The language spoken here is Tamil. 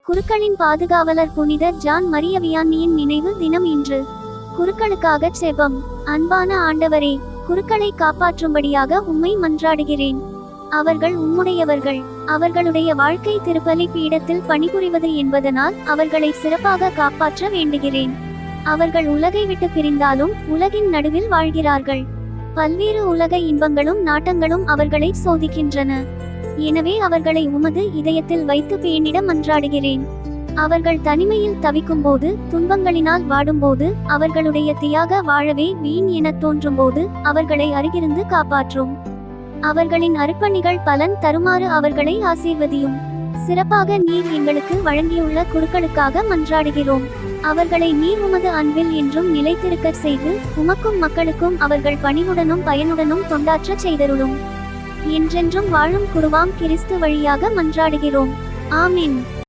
குருக்களின் பாதுகாவலர் புனித ஜான் மரிய வியானியின் நினைவு தினம் இன்று. குருக்களுக்காக செபம். அன்பான ஆண்டவரே, குருக்களை காப்பாற்றும்படியாக உம்மை மன்றாடுகிறேன். அவர்கள் உம்முடையவர்கள். அவர்களுடைய வாழ்க்கை திருப்பலி பீடத்தில் பணிபுரிவது என்பதனால் அவர்களை சிறப்பாக காப்பாற்ற வேண்டுகிறேன். அவர்கள் உலகை விட்டு பிரிந்தாலும் உலகின் நடுவில் வாழ்கிறார்கள். பல்வேறு உலக இன்பங்களும் நாட்டங்களும் அவர்களை சோதிக்கின்றன. எனவே அவர்களை உமது இதயத்தில் வைத்து பேணிட மன்றாடுகிறேன். அவர்கள் தனிமையில் தவிக்கும்போது, துன்பங்களினால் வாடும்போது, அவர்களுடைய தியாக வாழவே வீண் என தோன்றும்போது அவர்களை அருகிருந்து காப்பாற்றும். அவர்களின் அர்ப்பணிகள் பலன் தருமாறு அவர்களை ஆசீர்வதியும். சிறப்பாக நீர் எங்களுக்கு வழங்கியுள்ள குருக்களுக்காக மன்றாடுகிறோம். அவர்களை நீர் உமது அன்பில் என்றும் நிலைத்திருக்க செய்து உமக்கும் மக்களுக்கும் அவர்கள் பணிவுடனும் பயனுடனும் தொண்டாற்ற செய்தருளும். என்றென்றும் வாழும் குருவாம் கிறிஸ்து வழியாக மன்றாடுகிறோம். ஆமென்.